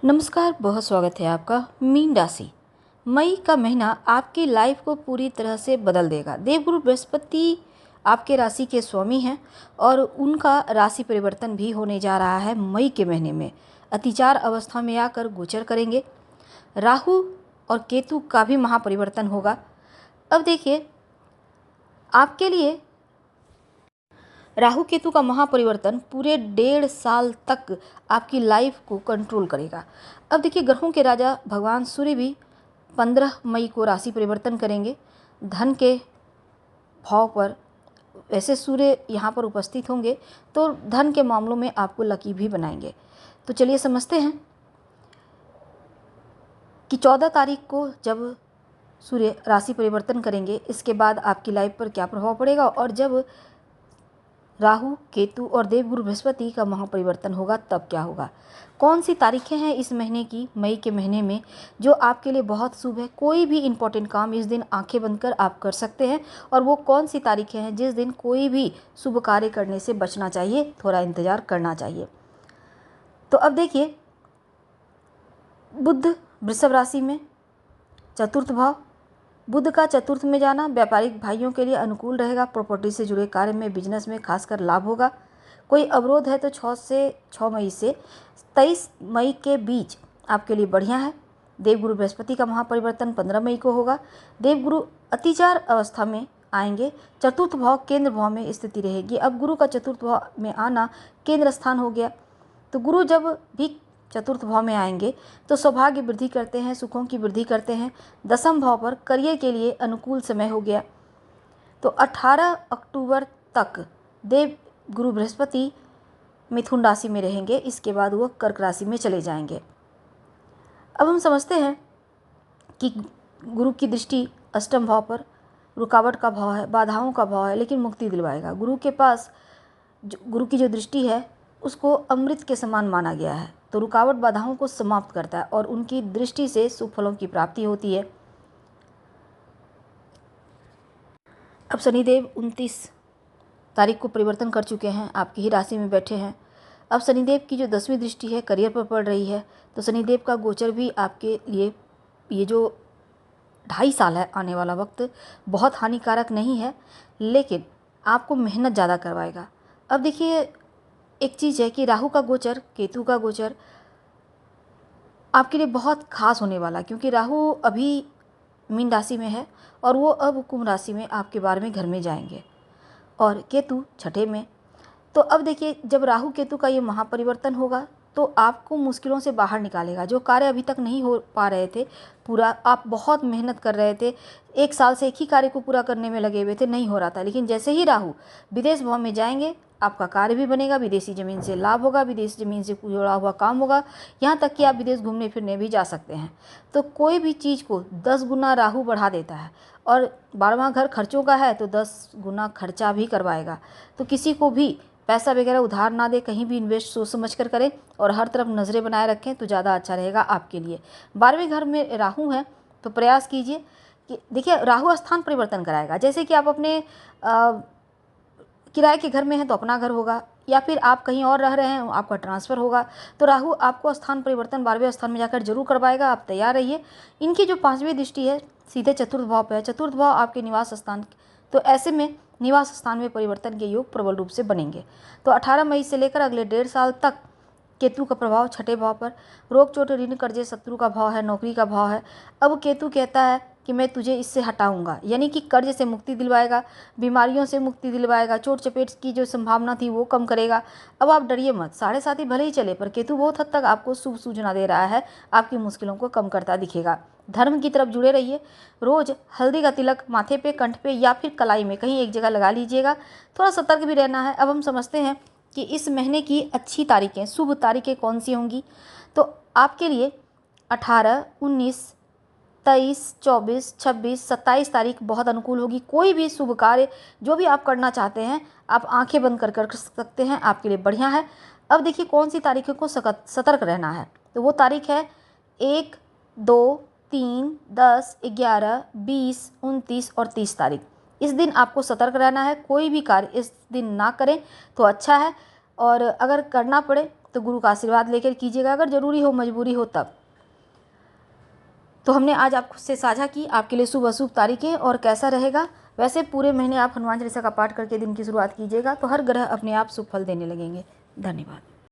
नमस्कार, बहुत स्वागत है आपका। मीन राशि, मई का महीना आपकी लाइफ को पूरी तरह से बदल देगा। देवगुरु बृहस्पति आपके राशि के स्वामी हैं और उनका राशि परिवर्तन भी होने जा रहा है। मई के महीने में अतिचार अवस्था में आकर गोचर करेंगे। राहु और केतु का भी महापरिवर्तन होगा। अब देखिए, आपके लिए राहु केतु का महापरिवर्तन पूरे 1.5 साल तक आपकी लाइफ को कंट्रोल करेगा। अब देखिए, ग्रहों के राजा भगवान सूर्य भी 15 मई को राशि परिवर्तन करेंगे धन के भाव पर। वैसे सूर्य यहाँ पर उपस्थित होंगे तो धन के मामलों में आपको लकी भी बनाएंगे। तो चलिए समझते हैं कि 14 तारीख को जब सूर्य राशि परिवर्तन करेंगे, इसके बाद आपकी लाइफ पर क्या प्रभाव पड़ेगा, और जब राहु केतु और देवगुरु बृहस्पति का महापरिवर्तन होगा तब क्या होगा। कौन सी तारीखें हैं इस महीने की, मई के महीने में, जो आपके लिए बहुत शुभ है। कोई भी इम्पोर्टेंट काम इस दिन आंखें बंद कर आप कर सकते हैं, और वो कौन सी तारीखें हैं जिस दिन कोई भी शुभ कार्य करने से बचना चाहिए, थोड़ा इंतजार करना चाहिए। तो अब देखिए, बुध वृषभ राशि में चतुर्थ भाव, बुध का चतुर्थ में जाना व्यापारिक भाइयों के लिए अनुकूल रहेगा। प्रॉपर्टी से जुड़े कार्य में, बिजनेस में खासकर लाभ होगा। कोई अवरोध है तो 6 मई से 23 मई के बीच आपके लिए बढ़िया है। देवगुरु बृहस्पति का महापरिवर्तन 15 मई को होगा। देवगुरु अतिचार अवस्था में आएंगे। चतुर्थ भाव केंद्र भाव में स्थिति रहेगी। अब गुरु का चतुर्थ भाव में आना केंद्र स्थान हो गया, तो गुरु जब भी चतुर्थ भाव में आएंगे तो सौभाग्य वृद्धि करते हैं, सुखों की वृद्धि करते हैं। दसम भाव पर करियर के लिए अनुकूल समय हो गया। तो 18 अक्टूबर तक देव गुरु बृहस्पति मिथुन राशि में रहेंगे, इसके बाद वह कर्क राशि में चले जाएंगे। अब हम समझते हैं कि गुरु की दृष्टि अष्टम भाव पर रुकावट का भाव है, बाधाओं का भाव है, लेकिन मुक्ति दिलवाएगा। गुरु के पास गुरु की जो दृष्टि है उसको अमृत के समान माना गया है, तो रुकावट बाधाओं को समाप्त करता है और उनकी दृष्टि से शुभ फलों की प्राप्ति होती है। अब शनिदेव 29 तारीख को परिवर्तन कर चुके हैं, आपकी ही राशि में बैठे हैं। अब शनिदेव की जो 10वीं दृष्टि है करियर पर पड़ रही है, तो शनिदेव का गोचर भी आपके लिए ये जो 2.5 साल है, आने वाला वक्त बहुत हानिकारक नहीं है, लेकिन आपको मेहनत ज़्यादा करवाएगा। अब देखिए, एक चीज़ है कि राहु का गोचर, केतु का गोचर आपके लिए बहुत खास होने वाला, क्योंकि राहु अभी मीन राशि में है और वो अब कुंभ राशि में आपके 12वें घर में जाएंगे, और केतु छठे में। तो अब देखिए, जब राहु केतु का ये महापरिवर्तन होगा तो आपको मुश्किलों से बाहर निकालेगा। जो कार्य अभी तक नहीं हो पा रहे थे पूरा, आप बहुत मेहनत कर रहे थे, 1 साल से एक ही कार्य को पूरा करने में लगे हुए थे, नहीं हो रहा था, लेकिन जैसे ही राहु विदेश भाव में जाएंगे आपका कार्य भी बनेगा, विदेशी ज़मीन से लाभ होगा, विदेशी ज़मीन से जुड़ा हुआ काम होगा, यहाँ तक कि आप विदेश घूमने फिरने भी जा सकते हैं। तो कोई भी चीज़ को 10 गुना राहु बढ़ा देता है, और 12वां घर खर्चों का है तो 10 गुना खर्चा भी करवाएगा। तो किसी को भी पैसा वगैरह उधार ना दे, कहीं भी इन्वेस्ट सोच समझ कर करें, और हर तरफ नज़रें बनाए रखें तो ज़्यादा अच्छा रहेगा आपके लिए। 12वें घर में राहु है तो प्रयास कीजिए कि देखिए, राहु स्थान परिवर्तन कराएगा। जैसे कि आप अपने किराए के घर में हैं तो अपना घर होगा, या फिर आप कहीं और रह रहे हैं आपका ट्रांसफ़र होगा, तो राहु आपको स्थान परिवर्तन 12वें स्थान में जाकर जरूर करवाएगा, आप तैयार रहिए। इनकी जो 5वीं दृष्टि है सीधे चतुर्थ भाव पे है, चतुर्थ भाव आपके निवास स्थान, तो ऐसे में निवास स्थान में परिवर्तन के योग प्रबल रूप से बनेंगे। तो 18 मई से लेकर अगले 1.5 साल तक केतु का प्रभाव छठे भाव पर, रोग चोट ऋण कर्जे शत्रु का भाव है, नौकरी का भाव है। अब केतु कहता है कि मैं तुझे इससे हटाऊंगा, यानी कि कर्ज से मुक्ति दिलवाएगा, बीमारियों से मुक्ति दिलवाएगा, चोट चपेट की जो संभावना थी वो कम करेगा। अब आप डरिए मत, 7.5 भले ही चले, पर केतु बहुत हद तक आपको शुभ सूचना दे रहा है, आपकी मुश्किलों को कम करता दिखेगा। धर्म की तरफ जुड़े रहिए। रोज़ हल्दी का तिलक माथे पे, कंठ पे या फिर कलाई में कहीं एक जगह लगा लीजिएगा। थोड़ा सतर्क भी रहना है। अब हम समझते हैं कि इस महीने की अच्छी तारीखें, शुभ तारीखें कौन सी होंगी। तो आपके लिए 18, 19, 23, 24, 26, 27 तारीख बहुत अनुकूल होगी। कोई भी शुभ कार्य जो भी आप करना चाहते हैं आप आंखें बंद कर सकते हैं, आपके लिए बढ़िया है। अब देखिए, कौन सी तारीखों को सतर्क रहना है, तो वो तारीख है 1, 2, 3, 10, 11, 20, 29 और 30 तारीख। इस दिन आपको सतर्क रहना है, कोई भी कार्य इस दिन ना करें तो अच्छा है, और अगर करना पड़े तो गुरु का आशीर्वाद लेकर कीजिएगा, अगर ज़रूरी हो, मजबूरी हो तब। तो हमने आज आपसे साझा की आपके लिए शुभ अशुभ तारीखें और कैसा रहेगा। वैसे पूरे महीने आप हनुमान चालीसा का पाठ करके दिन की शुरुआत कीजिएगा तो हर ग्रह अपने आप शुभ फल देने लगेंगे। धन्यवाद।